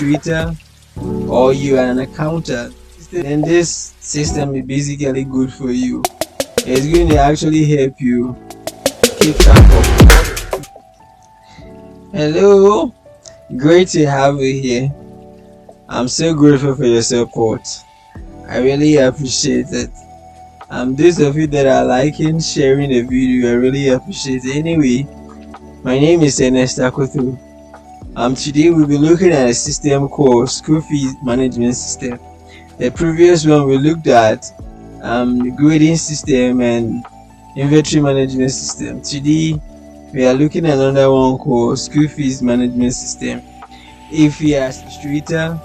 administrator or you are an accountant, then this system is basically good for you. It's going to actually help you keep track of. Hello, great to have you here. I'm so grateful for your support. I really appreciate it. Those of you that are liking, sharing the video, I really appreciate it. Anyway, my name is Ernest Akoto. Today we'll be looking at a system called school fees management system. The previous one we looked at the grading system and inventory management system. Today we are looking at another one called school fees management system. If you are an administrator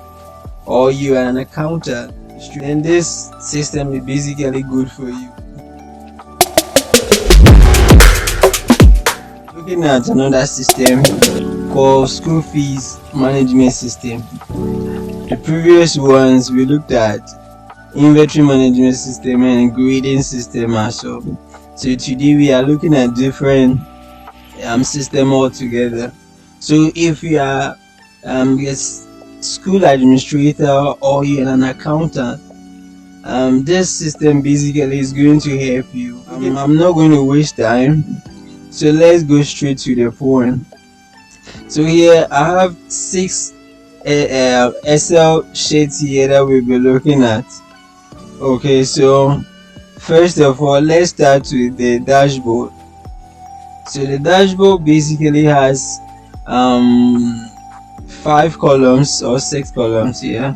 or you are an accountant, then this system is basically good for you. Looking at another system called school fees management system. The previous ones we looked at inventory management system and grading system also. So today we are looking at different system altogether. So if you are a school administrator or you're an accountant, this system basically is going to help you. I'm not going to waste time, so let's go straight to the point. So here I have 6 Excel sheets here that we'll be looking at. Okay, so first of all, let's start with the dashboard. So the dashboard basically has 5 columns or 6 columns here.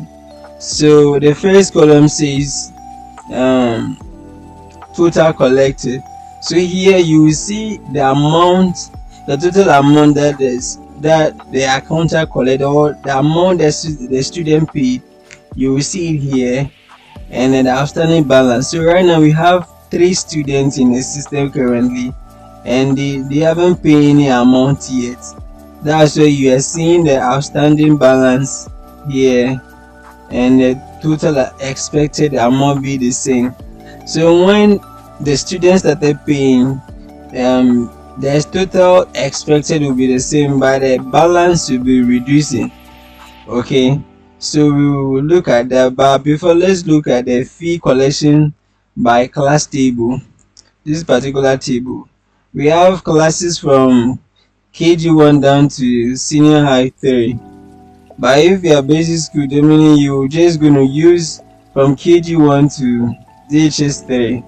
So the first column says total collected. So here you will see the amount, the total amount that the accountant collected, or the amount that the student paid. You will see it here, and then the outstanding balance. So right now we have 3 students in the system currently, and they haven't paid any amount yet. That's why you are seeing the outstanding balance here and the total expected amount be the same. So when the students started paying, the total expected will be the same, but the balance will be reducing. Okay, so we will look at that, but before, let's look at the fee collection by class table. This particular table, we have classes from KG1 down to senior high 3. But if you are basic school, then meaning you're just going to use from KG1 to DHS 3.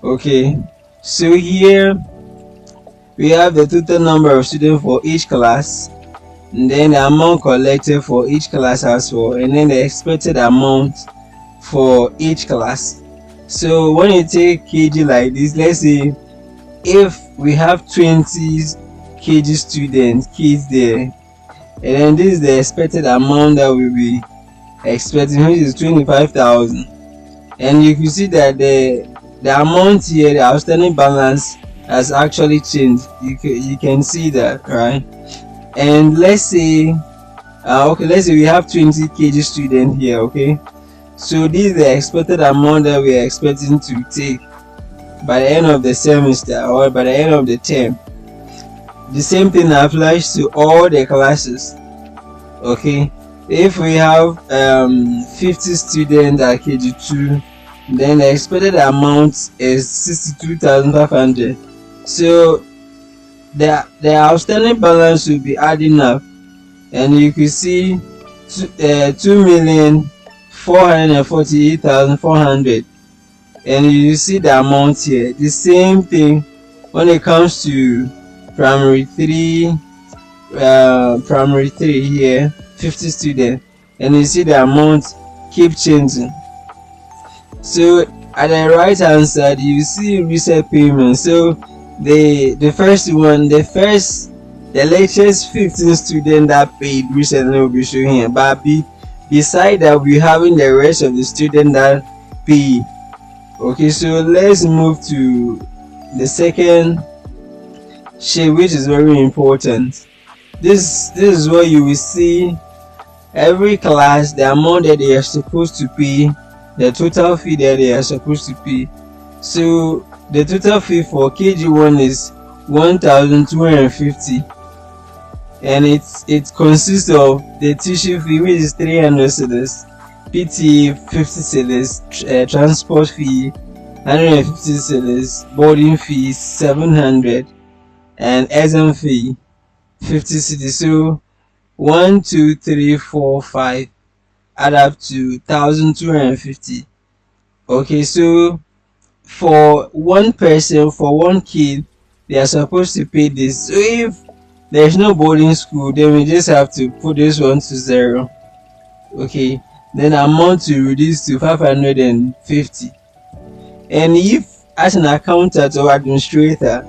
Okay, so here we have the total number of students for each class, and then the amount collected for each class as well, and then the expected amount for each class. So when you take KG like this, let's say if we have 20 KG students, kids there, and then this is the expected amount that we'll be expecting, which is 25,000. And you can see that the amount here, the outstanding balance, has actually changed. You can see that, right? And let's say okay, let's say we have 20 KG students here. Okay, so this is the expected amount that we are expecting to take by the end of the semester or by the end of the term. The same thing applies to all the classes. Okay, if we have 50 students at KG2, then the expected amount is 62,500. So the outstanding balance will be adding up, and you can see 2,448,400, and you see the amount here. The same thing when it comes to primary 3 here, 50 students, and you see the amount keep changing. So at the right hand side you see reset payment. So the first one, the latest 15 students that paid recently will be showing here, but beside that we having the rest of the students that pay. Okay, so let's move to the second sheet, which is very important. This is where you will see every class, the amount that they are supposed to pay, the total fee that they are supposed to pay. So the total fee for KG1 is 1,250. and it consists of the tuition fee, which is 300 cedis, PT 50 cedis, transport fee 150 cedis, boarding fee 700, and exam fee 50 cedis. So 1, 2, 3, 4, 5 add up to 1,250. Okay, so for one person, for one kid, they are supposed to pay this. So if there's no boarding school, then we just have to put this one to 0. Okay, then amount to reduce to 550. And if as an accountant or administrator,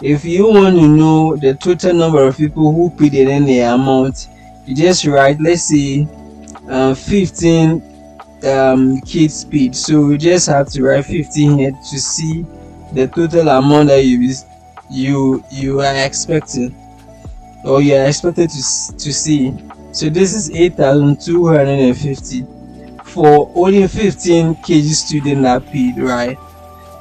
if you want to know the total number of people who paid and then the amount, you just write, let's say 15 kids paid. So you just have to write 15 here to see the total amount that you are expecting, or you are expected to see. So this is 8,250 for only 15 kg student that paid, right?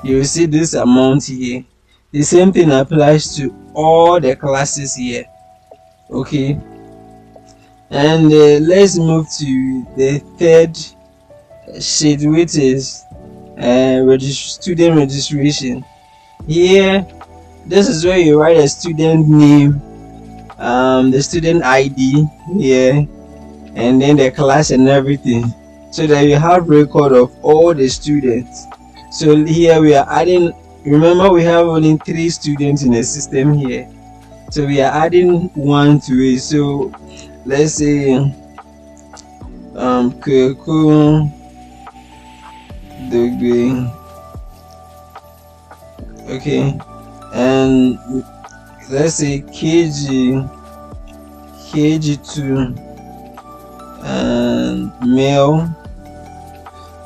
You will see this amount here. The same thing applies to all the classes here. Okay, and let's move to the third sheet, which is student registration. Here, this is where you write a student name, the student ID here, and then the class and everything, so that you have record of all the students. So here we are adding, remember we have only 3 students in the system here, so we are adding 1 to it. So let's say Kweku Dogbe. Okay, and let's say KG2 and male,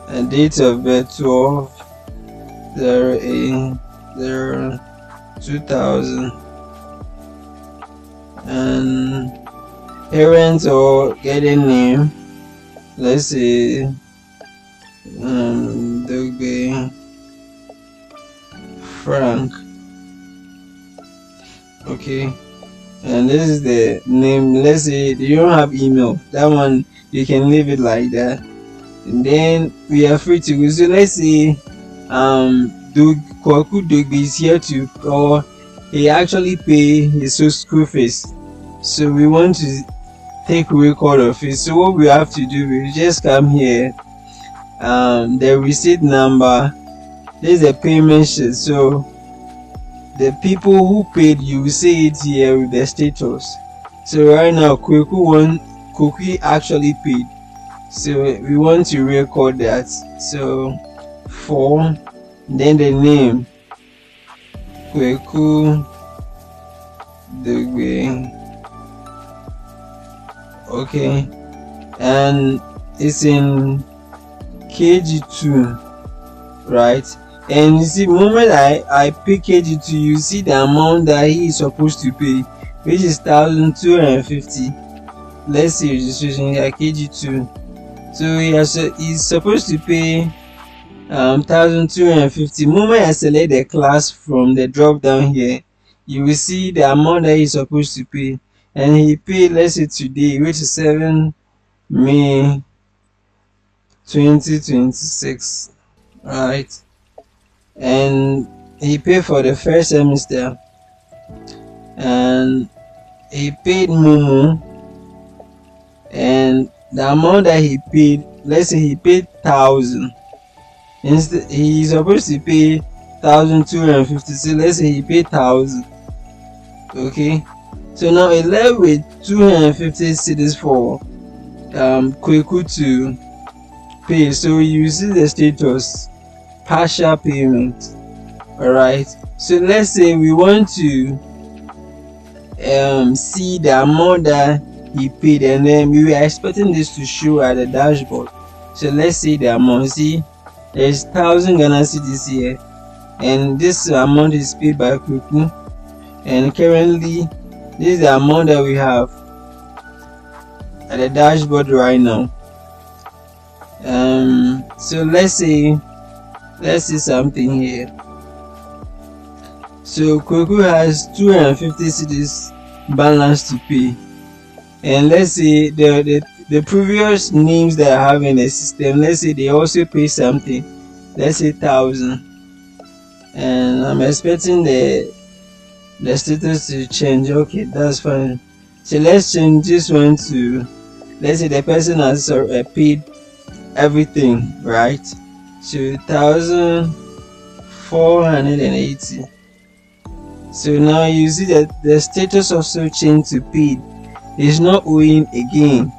and date of birth 12/08/2000, and parents or getting name, let's say Dogbe Frank. Okay, and this is the name. Let's say you don't have email, that one you can leave it like that, and then we are free to go. So let's say Kweku Dogbe is here to, or he actually pay his school fees, so we want to take record of it. So what we have to do, we just come here, the receipt number, this is the payment sheet. So the people who paid, you will see it here with the status. So right now Kweku actually paid, so we want to record that. So for then the name Kweku Dogbe. Okay, and it's in KG2, right? And you see, the moment I pay KG2, you see the amount that he is supposed to pay, which is 1,250. Let's see registration here, KG2. So he's supposed to pay 1,250. Moment I select the class from the drop down here, you will see the amount that he's supposed to pay, and he paid, let's say today, which is 7 May 2026, right? And he paid for the first semester, and he paid Momo, and the amount that he paid, let's say he paid 1,000. Instead he's supposed to pay 1,250, so let's say he paid 1,000. Okay, so now it left with 250 cedis for Kweku to pay. So you see the status, partial payment. All right, so let's say we want to see the amount that he paid, and then we were expecting this to show at the dashboard. So let's see the amount. See, there's 1,000 Ghana cedis here, and this amount is paid by Kweku, and currently this is the amount that we have at the dashboard right now. So let's see something here. So Kweku has 250 cedis balance to pay. and let's say the previous names that I have in the system, let's say they also pay something, let's say 1,000, and I'm expecting the status to change. Okay, that's fine. So let's change this one to, let's say the person has paid everything, right? So 1,480. So now you see that the status also changed to paid. It's not owing again.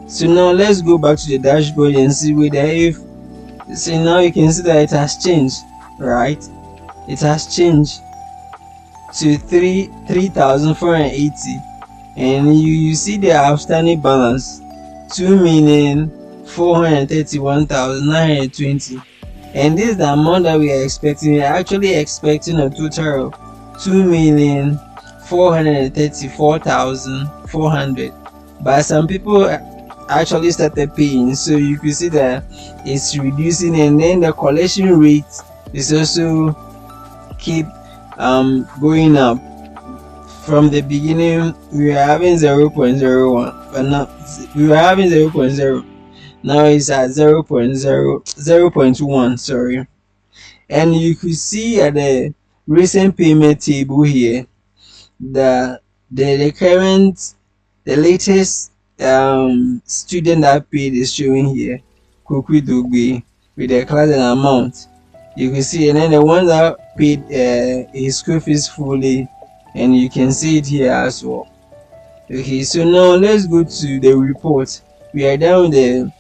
So now let's go back to the dashboard and see whether if, so now you can see that it has changed, right? It has changed to 3,480, and you see the outstanding balance 2,431,920, and this is the amount that we are expecting. We are actually expecting a total of 2,434,400, but some people actually started paying, so you can see that it's reducing, and then the collection rate is also keep going up. From the beginning we were having 0.01, but now we were having 0.0, now it's at 0.1, sorry. And you could see at the recent payment table here, the current, the latest student that paid is showing here, Koku Dogbe, with the class and amount. You can see, and then the one that paid his school fees fully, and you can see it here as well. Okay, so now let's go to the report. We are down the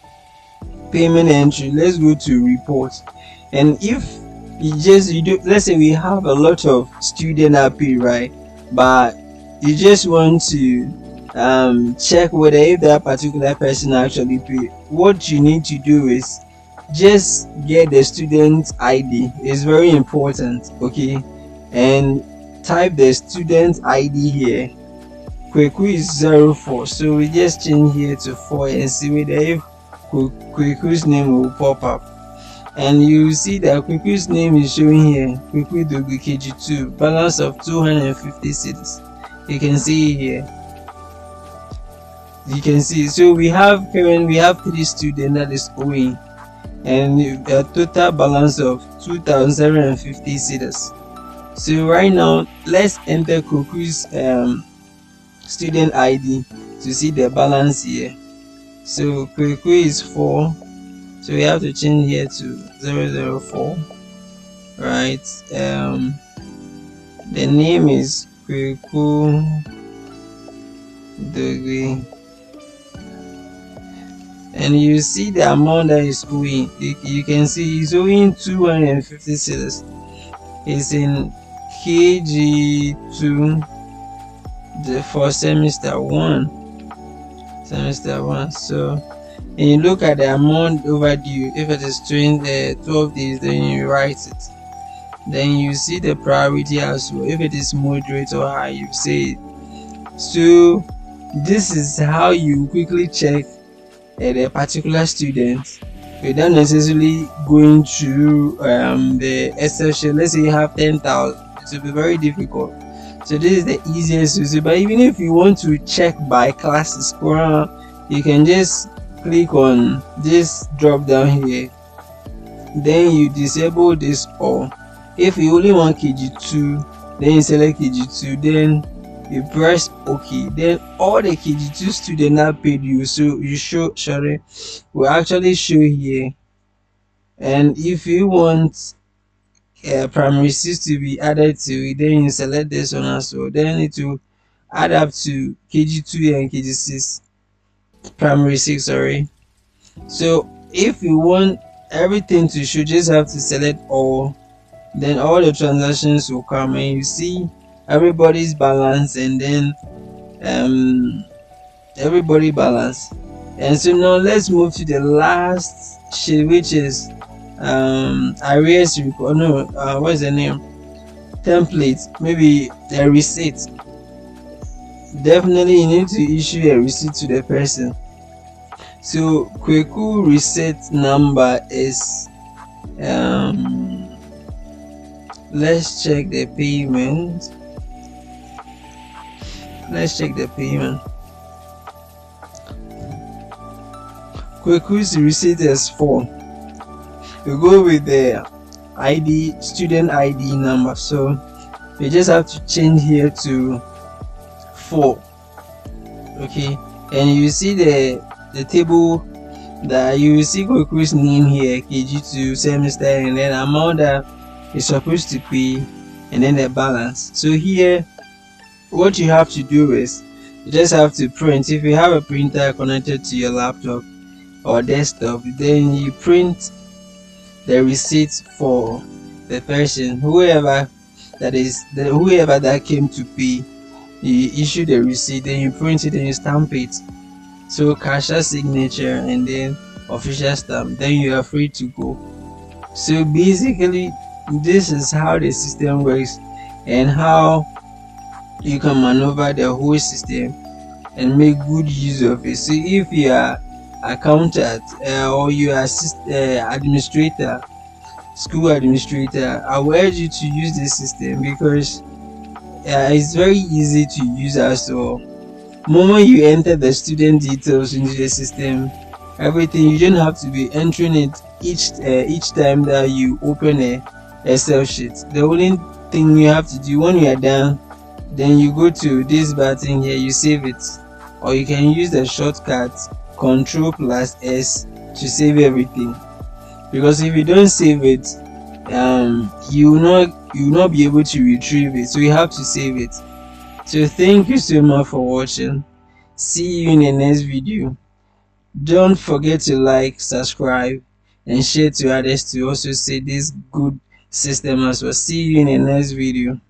payment entry. Let's go to report, and if you do, let's say we have a lot of student that pay, right, but you just want to check whether if that particular person actually pay, what you need to do is just get the student ID. It's very important, okay, and type the student ID here. Kweku is 04, so we just change here to 4 and see whether if Kweku's name will pop up, and you see that Kweku's name is showing here, Kweku Dogu KG2, balance of 250 cedis. You can see here, you can see, so we have 3 students that is owing, and a total balance of 2,750 cedis. So right now let's enter Kweku's student ID to see the balance here. So Kweku is 4, so we have to change here to 004, right? The name is Kweku Dogi, and you see the amount that is owing. You can see he's owing 250 cedis. It's in KG2 for semester 1. So and you look at the amount overdue. If it is 12 days, then you write it. Then you see the priority as well. If it is moderate or high, you say it. So this is how you quickly check a particular student without necessarily going through the Excel sheet. Let's say you have 10,000, it will be very difficult. So this is the easiest to see. But even if you want to check by classes, you can just click on this drop down here, then you disable this all. If you only want KG2, then you select KG2, then you press OK. Then all the KG2 students that paid you, so you will actually show here. And if you want primary 6 to be added to it, then you select this one as well. Then it will add up to KG2 and KG6, primary 6, sorry. So if you want everything to show, just have to select all, then all the transactions will come, and you see everybody's balance, and then everybody balance. And so now let's move to the last sheet, which is arrears report. No, what's the name? Template, maybe a receipt. Definitely you need to issue a receipt to the person. So Kweku receipt number is let's check the payment. Kweku's receipt is 4. You go with the student ID number, so you just have to change here to 4. Okay, and you see the table that you see Kweku's name here, KG2 semester, and then amount that is supposed to pay, and then the balance. So here what you have to do is you just have to print. If you have a printer connected to your laptop or desktop, then you print the receipt for the person, whoever that came to pay. You issue the receipt, then you print it and you stamp it. So cashier signature and then official stamp, then you are free to go. So basically this is how the system works and how you can maneuver the whole system and make good use of it. So if you are accountant or you are administrator, school administrator, I will urge you to use this system because it's very easy to use. As well, moment you enter the student details into the system, everything, you don't have to be entering it each time that you open a Excel sheet. The only thing you have to do when you are done, then you go to this button here, you save it, or you can use the shortcut Ctrl+S to save everything. Because if you don't save it, you will not be able to retrieve it, so you have to save it. So thank you so much for watching. See you in the next video. Don't forget to like, subscribe, and share to others to also see this good system as well. See you in the next video.